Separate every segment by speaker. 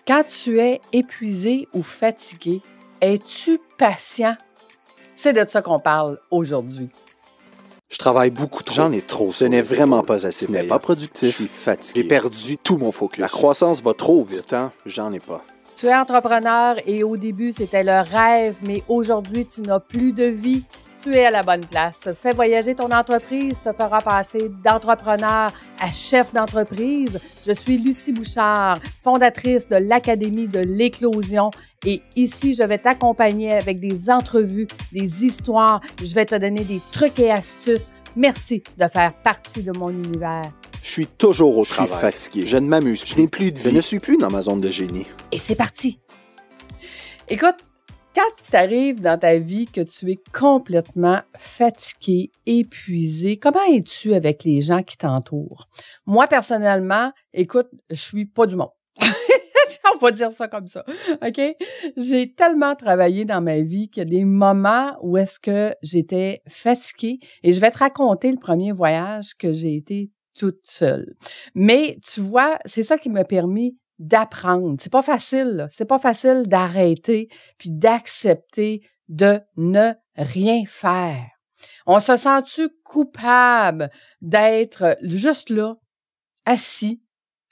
Speaker 1: Quand tu es épuisé ou fatigué, es-tu patient? C'est de ça qu'on parle aujourd'hui.
Speaker 2: Je travaille beaucoup trop. J'en ai trop. Ce n'est vraiment pas assez. Ce n'est pas productif. Je suis fatigué. J'ai perdu tout mon focus. La croissance va trop vite. Du temps, j'en ai pas.
Speaker 1: Tu es entrepreneur et au début, c'était le rêve, mais aujourd'hui, tu n'as plus de vie. Tu es à la bonne place. Fais voyager ton entreprise, te fera passer d'entrepreneur à chef d'entreprise. Je suis Lucie Bouchard, fondatrice de l'Académie de l'éclosion. Et ici, je vais t'accompagner avec des entrevues, des histoires. Je vais te donner des trucs et astuces. Merci de faire partie de mon univers.
Speaker 2: Je suis toujours au travail. Je suis fatigué. Je ne m'amuse. Je n'ai plus de vie. Je ne suis plus dans ma zone de génie.
Speaker 1: Et c'est parti. Écoute, quand tu arrives dans ta vie que tu es complètement fatigué, épuisé, comment es-tu avec les gens qui t'entourent? Moi, personnellement, écoute, je suis pas du monde. On va dire ça comme ça, OK? J'ai tellement travaillé dans ma vie qu'il y a des moments où est-ce que j'étais fatiguée et je vais te raconter le premier voyage que j'ai été toute seule. Mais tu vois, c'est ça qui m'a permis d'apprendre. C'est pas facile, là. C'est pas facile d'arrêter puis d'accepter de ne rien faire. On se sent-tu coupable d'être juste là, assis,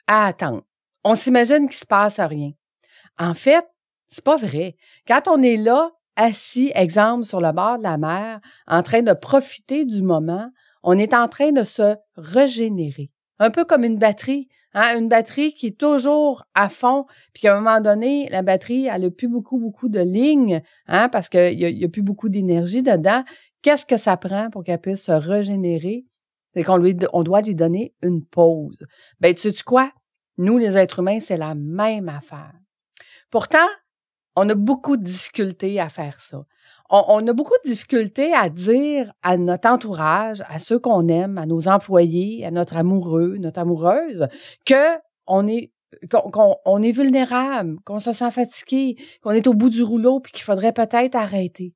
Speaker 1: à attendre? On s'imagine qu'il se passe rien. En fait, c'est pas vrai. Quand on est là, assis, exemple, sur le bord de la mer, en train de profiter du moment, on est en train de se régénérer. Un peu comme une batterie, hein? Une batterie qui est toujours à fond, puis qu'à un moment donné, la batterie, elle n'a plus beaucoup de lignes, hein? Parce qu'il y a plus beaucoup d'énergie dedans. Qu'est-ce que ça prend pour qu'elle puisse se régénérer? C'est on doit lui donner une pause. Ben, tu sais quoi? Nous, les êtres humains, c'est la même affaire. Pourtant, on a beaucoup de difficultés à faire ça. On a beaucoup de difficultés à dire à notre entourage, à ceux qu'on aime, à nos employés, à notre amoureux, notre amoureuse, qu'on est vulnérable, qu'on se sent fatigué, qu'on est au bout du rouleau puis qu'il faudrait peut-être arrêter.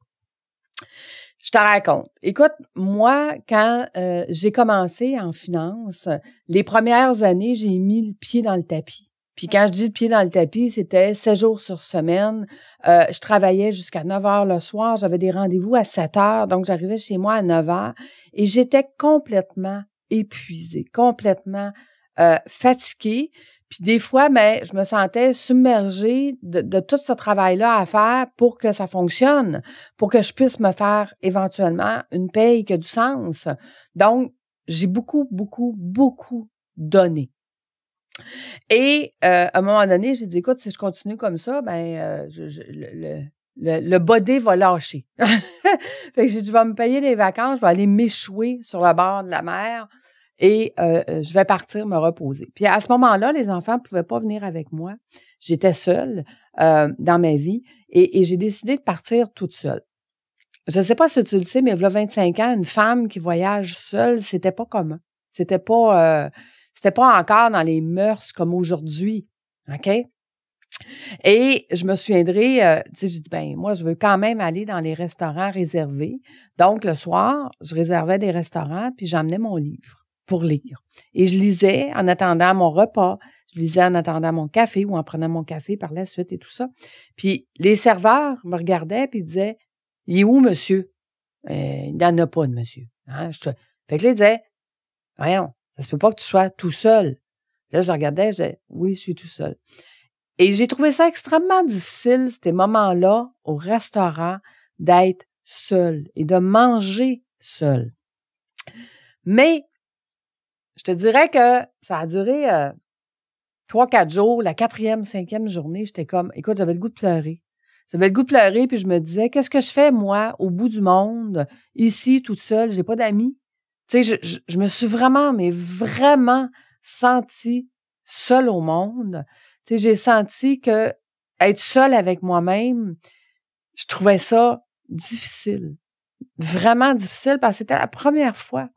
Speaker 1: Je te raconte. Écoute, moi, quand j'ai commencé en finance, les premières années, j'ai mis le pied dans le tapis. Puis quand je dis le pied dans le tapis, c'était 7 jours sur semaine. Je travaillais jusqu'à 9 heures le soir. J'avais des rendez-vous à 7 heures. Donc, j'arrivais chez moi à 9 heures. Et j'étais complètement épuisée, complètement fatiguée. Puis des fois, je me sentais submergée de tout ce travail-là à faire pour que ça fonctionne, pour que je puisse me faire éventuellement une paye qui a du sens. Donc, j'ai beaucoup donné. Et à un moment donné, j'ai dit, écoute, si je continue comme ça, le body va lâcher. Fait que j'ai dit, je vais me payer des vacances, je vais aller m'échouer sur le bord de la mer et je vais partir me reposer. Puis à ce moment-là, les enfants ne pouvaient pas venir avec moi. J'étais seule dans ma vie et j'ai décidé de partir toute seule. Je ne sais pas si tu le sais, mais il y a 25 ans, une femme qui voyage seule, c'était pas commun. C'était pas encore dans les mœurs comme aujourd'hui, OK? Et je me souviendrai, j'ai dit, moi, je veux quand même aller dans les restaurants réservés. Donc, le soir, je réservais des restaurants, puis j'emmenais mon livre pour lire. Et je lisais en attendant mon repas, je lisais en attendant mon café ou en prenant mon café par la suite et tout ça. Puis, les serveurs me regardaient puis disaient, « Il est où, monsieur? » Il n'y en a pas de monsieur. Hein? Fait que là, ils disaient, « Voyons, ça se peut pas que tu sois tout seul. » Là, je regardais, je disais, « Oui, je suis tout seul. » Et j'ai trouvé ça extrêmement difficile, ces moments-là, au restaurant, d'être seule et de manger seule. Mais, je te dirais que ça a duré 3-4 jours. La 4e, 5e journée, j'étais comme, écoute, j'avais le goût de pleurer. J'avais le goût de pleurer, puis je me disais, qu'est-ce que je fais, moi, au bout du monde, ici, toute seule, j'ai pas d'amis. Tu sais, je me suis vraiment sentie seule au monde. Tu sais, j'ai senti que être seule avec moi-même, je trouvais ça difficile. Vraiment difficile, parce que c'était la première fois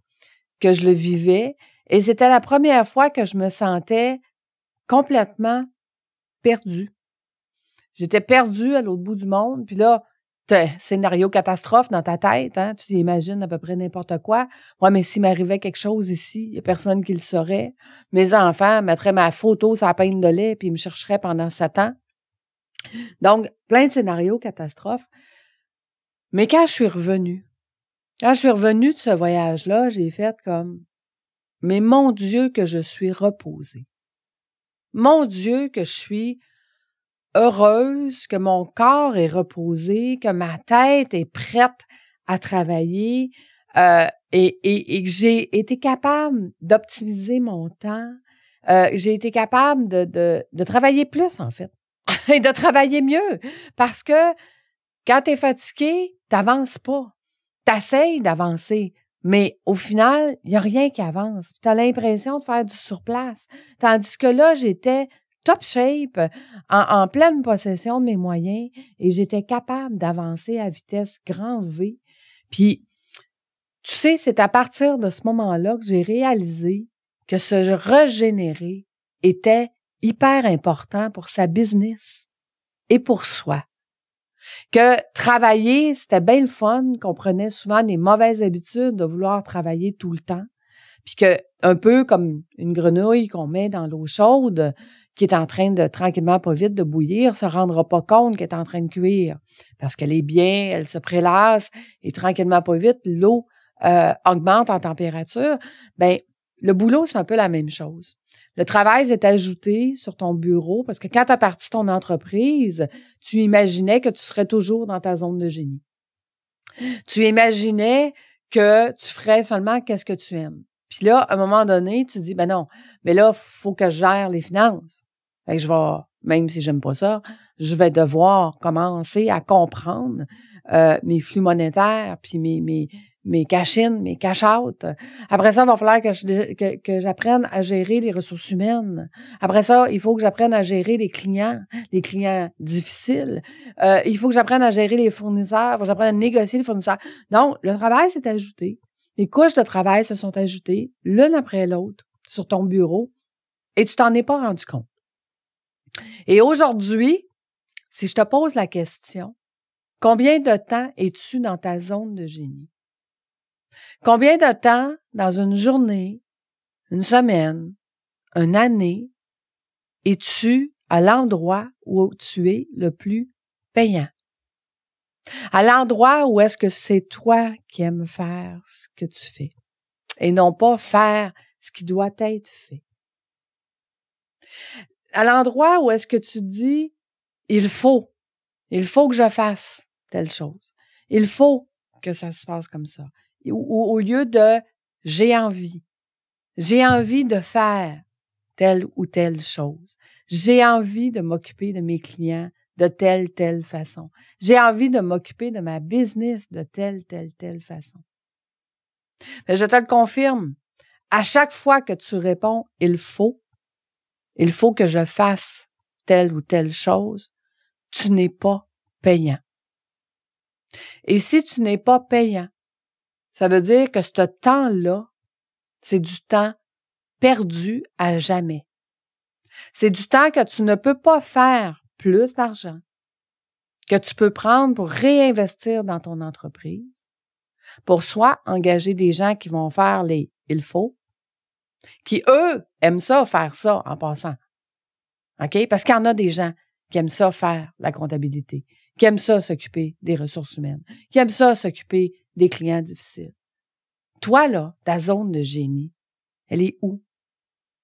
Speaker 1: que je le vivais et c'était la première fois que je me sentais complètement perdue. J'étais perdue à l'autre bout du monde, puis là, scénario catastrophe dans ta tête, hein? Tu imagines à peu près n'importe quoi. Ouais, mais s'il m'arrivait quelque chose ici, il n'y a personne qui le saurait. Mes enfants mettraient ma photo sur la peigne de lait puis ils me chercheraient pendant 7 ans. Donc, plein de scénarios catastrophes. Mais quand je suis revenue de ce voyage-là, j'ai fait comme, mais mon Dieu que je suis reposée. Mon Dieu que je suis heureuse, que mon corps est reposé, que ma tête est prête à travailler et que j'ai été capable d'optimiser mon temps. J'ai été capable de travailler plus, en fait, et de travailler mieux. Parce que quand tu es fatigué, tu n'avances pas. Tu essaies d'avancer, mais au final, il n'y a rien qui avance. Tu as l'impression de faire du surplace. Tandis que là, j'étais top shape, en pleine possession de mes moyens et j'étais capable d'avancer à vitesse grand V. Puis, tu sais, c'est à partir de ce moment-là que j'ai réalisé que se régénérer était hyper important pour sa business et pour soi. Que travailler, c'était bien le fun, qu'on prenait souvent des mauvaises habitudes de vouloir travailler tout le temps. Puis que, un peu comme une grenouille qu'on met dans l'eau chaude, qui est en train de, tranquillement, pas vite, de bouillir, se rendra pas compte qu'elle est en train de cuire. Parce qu'elle est bien, elle se prélasse, et tranquillement, pas vite, l'eau augmente en température. Bien, le boulot, c'est un peu la même chose. Le travail est ajouté sur ton bureau parce que quand tu as parti ton entreprise, tu imaginais que tu serais toujours dans ta zone de génie. Tu imaginais que tu ferais seulement qu'est-ce que tu aimes. Puis là, à un moment donné, tu dis, ben non, mais là, il faut que je gère les finances. Fait que je vais, même si j'aime pas ça, je vais devoir commencer à comprendre mes flux monétaires, puis mes cash-in, mes cash-out. Après ça, il va falloir que j'apprenne à gérer les ressources humaines. Après ça, il faut que j'apprenne à gérer les clients difficiles. Il faut que j'apprenne à gérer les fournisseurs, il faut que j'apprenne à négocier les fournisseurs. Donc, le travail s'est ajouté. Les couches de travail se sont ajoutées l'une après l'autre sur ton bureau et tu t'en es pas rendu compte. Et aujourd'hui, si je te pose la question, combien de temps es-tu dans ta zone de génie? Combien de temps dans une journée, une semaine, une année, es-tu à l'endroit où tu es le plus payant? À l'endroit où est-ce que c'est toi qui aimes faire ce que tu fais et non pas faire ce qui doit être fait. À l'endroit où est-ce que tu dis il faut que je fasse telle chose. Il faut que ça se passe comme ça. Au lieu de j'ai envie de faire telle ou telle chose. J'ai envie de m'occuper de mes clients de telle façon. J'ai envie de m'occuper de ma business de telle façon. Mais je te le confirme, à chaque fois que tu réponds « il faut que je fasse telle ou telle chose », tu n'es pas payant. Et si tu n'es pas payant, ça veut dire que ce temps-là, c'est du temps perdu à jamais. C'est du temps que tu ne peux pas faire plus d'argent, que tu peux prendre pour réinvestir dans ton entreprise, pour soit engager des gens qui vont faire les « il faut », qui, eux, aiment ça, faire ça en passant. OK? Parce qu'il y en a des gens qui aiment ça faire la comptabilité, qui aiment ça s'occuper des ressources humaines, qui aiment ça s'occuper des clients difficiles. Toi, là, ta zone de génie, elle est où?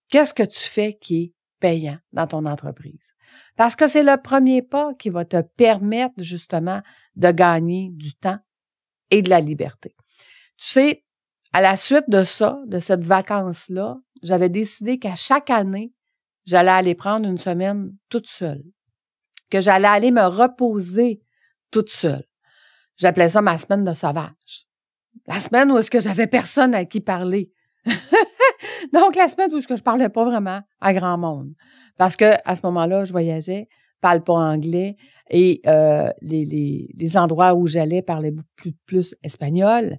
Speaker 1: Qu'est-ce que tu fais qui est payant dans ton entreprise? Parce que c'est le premier pas qui va te permettre justement de gagner du temps et de la liberté. Tu sais, à la suite de ça, de cette vacance-là, j'avais décidé qu'à chaque année, j'allais aller prendre une semaine toute seule, que j'allais aller me reposer toute seule. J'appelais ça ma semaine de sauvage. La semaine où est-ce que j'avais personne à qui parler. Donc, la semaine où est-ce que je parlais pas vraiment à grand monde. Parce que à ce moment-là, je voyageais, parle pas anglais et les endroits où j'allais parlaient plus espagnol.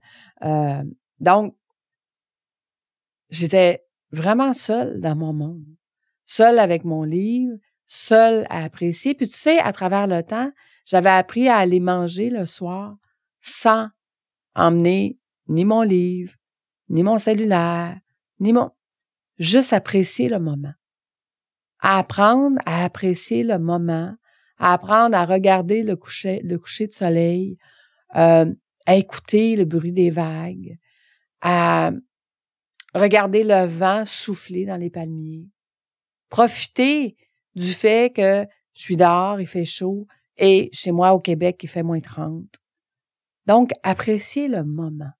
Speaker 1: Donc, j'étais vraiment seule dans mon monde. Seule avec mon livre, seule à apprécier. Puis tu sais, à travers le temps, j'avais appris à aller manger le soir sans emmener ni mon livre, ni mon cellulaire, juste apprécier le moment. À apprendre à apprécier le moment, à apprendre à regarder le coucher de soleil, à écouter le bruit des vagues, à regarder le vent souffler dans les palmiers, profiter du fait que je suis dehors, il fait chaud, et chez moi au Québec, il fait -30. Donc, apprécier le moment.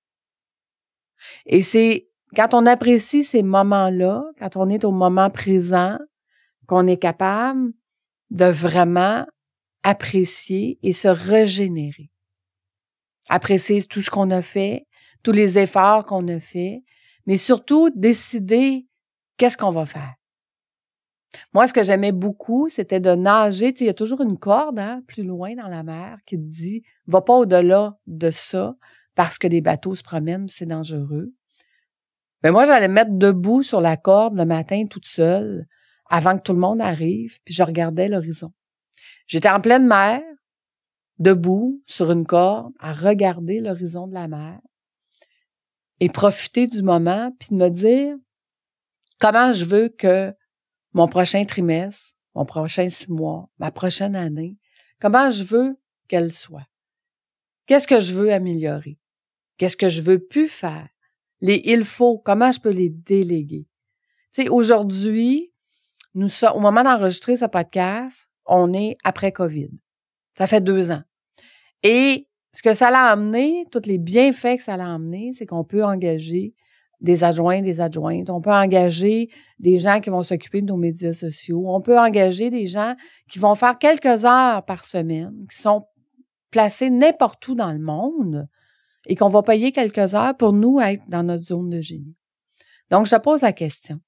Speaker 1: Et c'est quand on apprécie ces moments-là, quand on est au moment présent, qu'on est capable de vraiment apprécier et se régénérer. Apprécier tout ce qu'on a fait, tous les efforts qu'on a faits, mais surtout décider qu'est-ce qu'on va faire. Moi, ce que j'aimais beaucoup, c'était de nager. Tu sais, il y a toujours une corde plus loin dans la mer qui te dit « Va pas au-delà de ça parce que les bateaux se promènent, c'est dangereux. » Mais moi, j'allais me mettre debout sur la corde le matin toute seule avant que tout le monde arrive, puis je regardais l'horizon. J'étais en pleine mer, debout sur une corde, à regarder l'horizon de la mer et profiter du moment, puis de me dire comment je veux que mon prochain trimestre, mon prochain 6 mois, ma prochaine année, comment je veux qu'elle soit. Qu'est-ce que je veux améliorer? Qu'est-ce que je veux plus faire? Les il faut, comment je peux les déléguer? Tu sais, aujourd'hui, nous sommes, au moment d'enregistrer ce podcast, on est après COVID. Ça fait 2 ans. Et ce que ça l'a amené, tous les bienfaits que ça l'a amené, c'est qu'on peut engager des adjoints, des adjointes. On peut engager des gens qui vont s'occuper de nos médias sociaux. On peut engager des gens qui vont faire quelques heures par semaine, qui sont placés n'importe où dans le monde et qu'on va payer quelques heures pour nous être dans notre zone de génie. Donc, je te pose la question.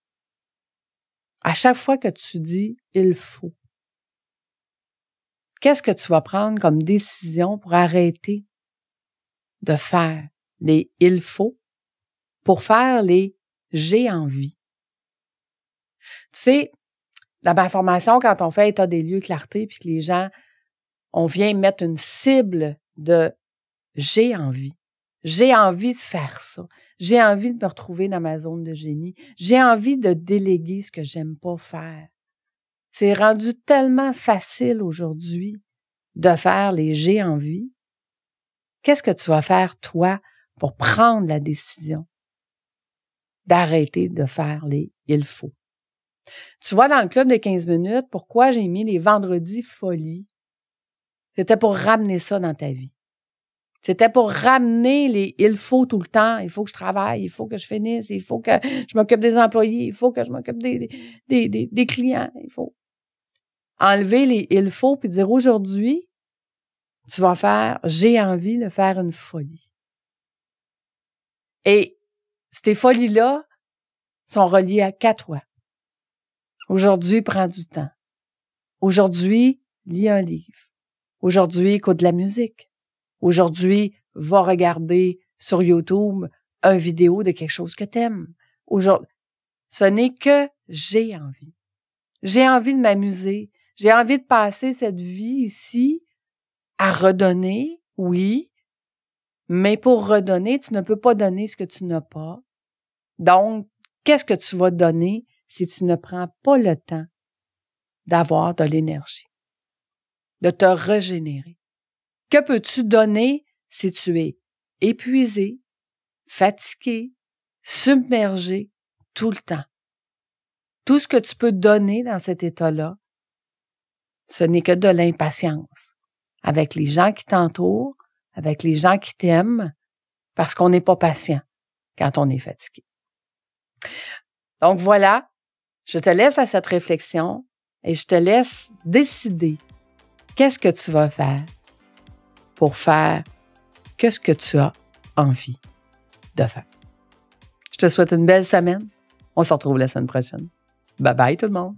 Speaker 1: À chaque fois que tu dis « il faut », qu'est-ce que tu vas prendre comme décision pour arrêter de faire les « il faut » pour faire les « j'ai envie ». Tu sais, dans ma formation, quand on fait état des lieux, clarté, puis que les gens, on vient mettre une cible de « j'ai envie ». J'ai envie de faire ça. J'ai envie de me retrouver dans ma zone de génie. J'ai envie de déléguer ce que j'aime pas faire. C'est rendu tellement facile aujourd'hui de faire les « j'ai envie ». Qu'est-ce que tu vas faire, toi, pour prendre la décision d'arrêter de faire les « il faut ». Tu vois, dans le club de 15 minutes, pourquoi j'ai mis les vendredis folies? C'était pour ramener ça dans ta vie. C'était pour ramener les « il faut » tout le temps. Il faut que je travaille, il faut que je finisse, il faut que je m'occupe des employés, il faut que je m'occupe des clients. Il faut enlever les « il faut » puis dire aujourd'hui, tu vas faire « j'ai envie de faire une folie ». Et ces folies-là sont reliées qu'à toi. Aujourd'hui, prends du temps. Aujourd'hui, lis un livre. Aujourd'hui, écoute de la musique. Aujourd'hui, va regarder sur YouTube une vidéo de quelque chose que t'aimes. Aujourd'hui, ce n'est que j'ai envie. J'ai envie de m'amuser. J'ai envie de passer cette vie ici à redonner, oui, mais pour redonner, tu ne peux pas donner ce que tu n'as pas. Donc, qu'est-ce que tu vas donner si tu ne prends pas le temps d'avoir de l'énergie, de te régénérer? Que peux-tu donner si tu es épuisé, fatigué, submergé tout le temps? Tout ce que tu peux donner dans cet état-là, ce n'est que de l'impatience avec les gens qui t'entourent, avec les gens qui t'aiment, parce qu'on n'est pas patient quand on est fatigué. Donc voilà, je te laisse à cette réflexion et je te laisse décider qu'est-ce que tu vas faire pour faire que ce que tu as envie de faire. Je te souhaite une belle semaine. On se retrouve la semaine prochaine. Bye bye tout le monde.